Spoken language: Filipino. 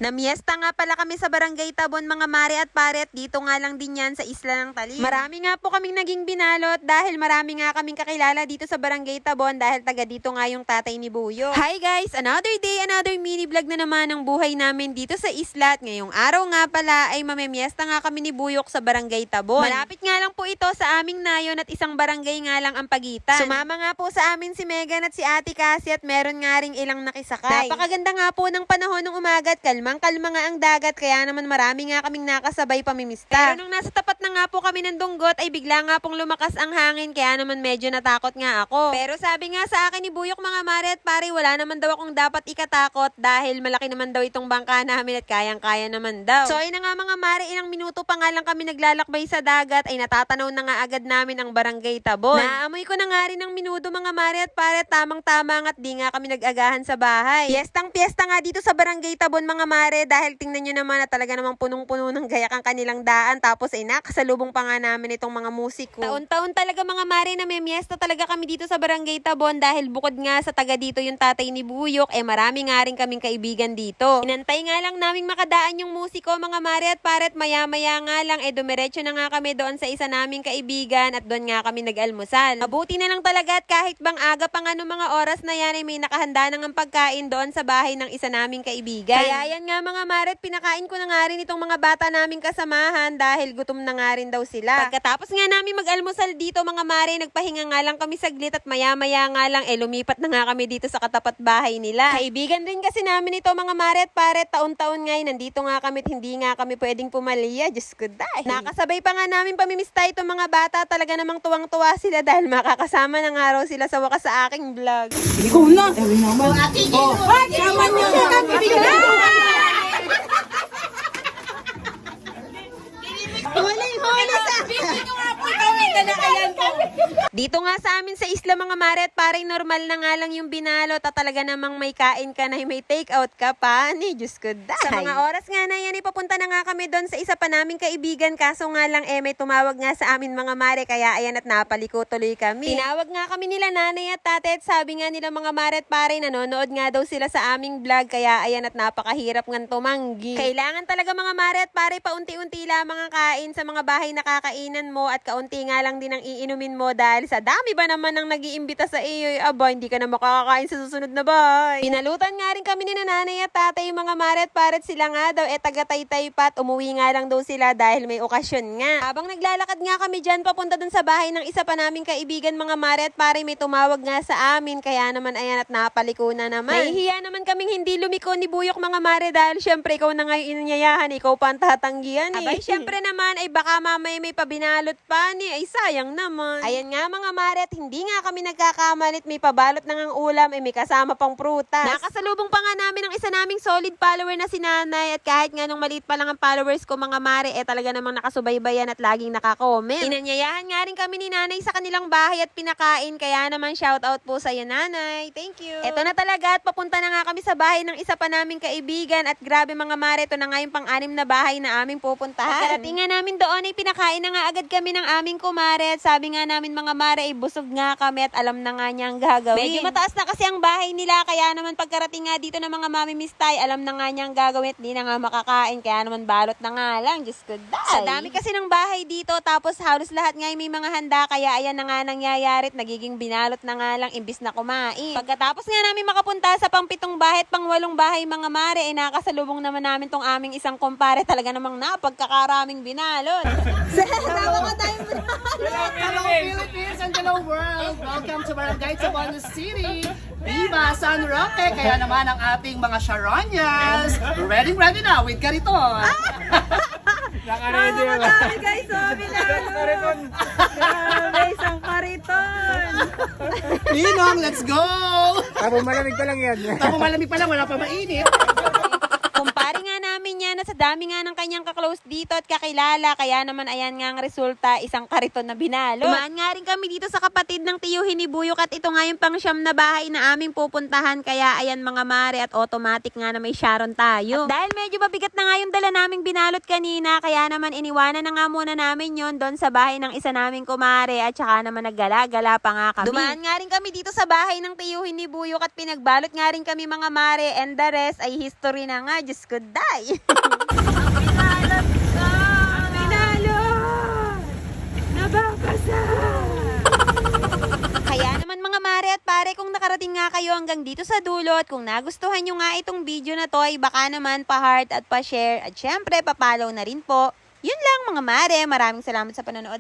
Namiesta nga pala kami sa Barangay Tabon mga mare at pare at dito nga lang din yan sa Isla ng Talim. Marami nga po kaming naging binalot dahil marami nga kaming kakilala dito sa Barangay Tabon dahil taga dito nga yung tatay ni Buyo. Hi guys! Another day, another mini vlog na naman ang buhay namin dito sa isla at ngayong araw nga pala ay mamemiesta nga kami ni Buyok sa Barangay Tabon. Malapit nga lang po ito sa aming nayon at isang barangay nga lang ang pagitan. Sumama nga po sa amin si Megan at si Ate Cassie at meron nga ring ilang nakisakay. Napakaganda nga po ng panahon ng umaga at kalmang-kalma nga ang dagat kaya naman marami nga kaming nakasabay pamimista. Pero nung nasa tapat na nga po kami ng Dunggot ay bigla nga pong lumakas ang hangin kaya naman medyo natakot nga ako. Pero sabi nga sa akin ni Buyok mga mare at pare wala naman daw akong dapat ikatakot dahil malaki naman daw itong bangka namin at kayang-kaya naman daw. So ay na nga mga mare, ilang minuto pa nga lang kami naglalakbay sa dagat ay natatanaw na nga agad namin ang Barangay Tabon. Naamoy ko na nga rin ng minuto mga mare at pare, tamang-tama at di nga kami nag-agahan sa bahay. Piyestang-piyesta nga dito sa Barangay Tabon mga mare dahil tingnan nyo naman na talaga namang punong-puno ng gayak ang kanilang daan tapos ay nakasalubong pa nga namin itong mga musiko. Taon-taon talaga mga mare na may miesta talaga kami dito sa Barangay Tabon dahil bukod nga sa taga dito yung tatay ni Buyok marami nga rin kaming kaibigan dito. Inantay nga lang naming makadaan yung musiko mga mare at pare at maya-maya nga lang dumiretso na nga kami doon sa isa naming kaibigan at doon nga kami nag-almusal. Mabuti na lang talaga at kahit bang aga pa nga nung mga oras na yan ay may nakahanda na ng pagkain doon sa bahay ng isa naming kaibigan. Kaya yan nga mga mare, pinakain ko na nga rin itong mga bata naming kasamahan dahil gutom na nga rin daw sila. Pagkatapos nga namin mag-almusal dito mga mare, nagpahinga nga lang kami saglit at maya-maya nga lang lumipat na nga kami dito sa katapat bahay nila. Kaibigan rin kasi namin ito mga mare at pare, taon-taon ngayon nandito nga kami at hindi nga kami pwedeng pumaliya. Diyos ko dahil. Nakasabay pa nga namin pamimista itong mga bata, talaga namang tuwang-tuwa sila dahil makakasama na nga raw sila sa wakas sa aking vlog. Ikaw na! Sabi naman. Oh, sama niyo na kami! Huli sa akin! Dito nga sa amin sa isla mga mare at parang normal na nga lang yung binalot at talaga namang may kain ka na may take out ka pa. Ni Diyos ko dahil. Sa mga oras nga na yan ipapunta na nga kami doon sa isa pa naming kaibigan kaso nga lang may tumawag nga sa amin mga mare kaya ayan at napaliko tuloy kami. Tinawag nga kami nila nanay at tate at sabi nga nila mga mare at pare nanonood nga daw sila sa aming vlog kaya ayan at napakahirap ng tumanggi. Kailangan talaga mga mare at pare paunti-unti lamang ang kain sa mga bahay na kakainan mo at kaunti nga lang din ang iinumin mo dahil sa dami ba naman ang nag-iimbita sa iyo, aba, hindi ka na makakakain sa susunod na bahay. Pinalutan nga rin kami ni nanay at tatay, mga mare at pare sila nga daw, taga-Taytay pa at umuwi nga lang daw sila dahil may okasyon nga. Habang naglalakad nga kami dyan, papunta dun sa bahay ng isa pa naming kaibigan, mga mare at pare, may tumawag nga sa amin, kaya naman ayan at napaliko na naman. Nahihiya naman kaming hindi lumiko ni Buyok, mga mare, dahil syempre ikaw na nga yung inanyayahan, ikaw pa ang tatanggihan eh. Abay, syempre naman, ay baka mamaya may pabinalot pa ni, ay sayang naman. Ayan nga mga mare, at hindi nga kami nagkakamalit, may pabalot na ngang ulam, may kasama pang prutas. Nakasalubong pa nga namin ang isa naming solid follower na si nanay at kahit nga nung maliit pa lang ang followers ko mga mare, talaga namang nakasubaybayan at laging nakakomment. Inanyayahan nga rin kami ni nanay sa kanilang bahay at pinakain, kaya naman shoutout po sa iyo nanay. Thank you. Eto na talaga at papunta na nga kami sa bahay ng isa pa naming kaibigan at grabe mga mare, ito na nga yung pang-anim na bahay na aming pupuntahan. Pagkarating nga namin doon ay pinakain na nga agad kami ng aming kumare at sabi nga namin mga mare ay busog nga kami at alam na nga niya ang gagawin. Medyo mataas na kasi ang bahay nila kaya naman pagkarating nga dito ng mga mamimistay, alam na nga niya ang gagawin at di na nga makakain kaya naman balot na nga lang. Diyos ko dahil. Sa dami kasi ng bahay dito tapos halos lahat nga may mga handa kaya ayan na nga nangyayari at nagiging binalot na nga lang imbis na kumain. Pagkatapos nga namin makapunta sa pang-7 bahay at pang-8 bahay mga mare, nakasalubong naman namin tong aming isang kumpare, talaga namang napagkakaraming binalot. Sama ka tayong Hello Philippines and hello world! Welcome to Barangay Tabon City! Viva San Roque! Kaya naman ang ating mga Sharonias, ready na with kariton! Nakakatawa guys, sabi na grabe, isang kariton. Ninong, let's go! Malamig pa lang yan. Malamig pa lang, wala pa mainit. Kumpare nga namin yan na sa dami nga ng kanyang kaklose dito at kakilala, kaya naman ayan nga ang resulta, isang kariton na binalo. Dumaan nga rin kami dito sa kapatid ng tiyuhin ni Buyok at ito nga yung pangsyam na bahay na aming pupuntahan, kaya ayan mga mare at automatic nga na may Sharon tayo. At dahil medyo mabigat na nga yung dala naming binalot kanina, kaya naman iniwanan na nga muna namin yon doon sa bahay ng isa naming kumare at saka naman naggala-gala pa nga kami. Dumaan nga rin kami dito sa bahay ng tiyuhin ni Buyok at pinagbalot nga rin kami mga mare, and the rest ay history na nga. Diyos ko, day! Binalot ko! Binalot! Nabakasa! Kaya naman mga mare at pare, kung nakarating nga kayo hanggang dito sa dulo at kung nagustuhan nyo nga itong video na to, ay baka naman pa-heart at pa-share at syempre pa-follow na rin po. Yun lang mga mare, maraming salamat sa panonood.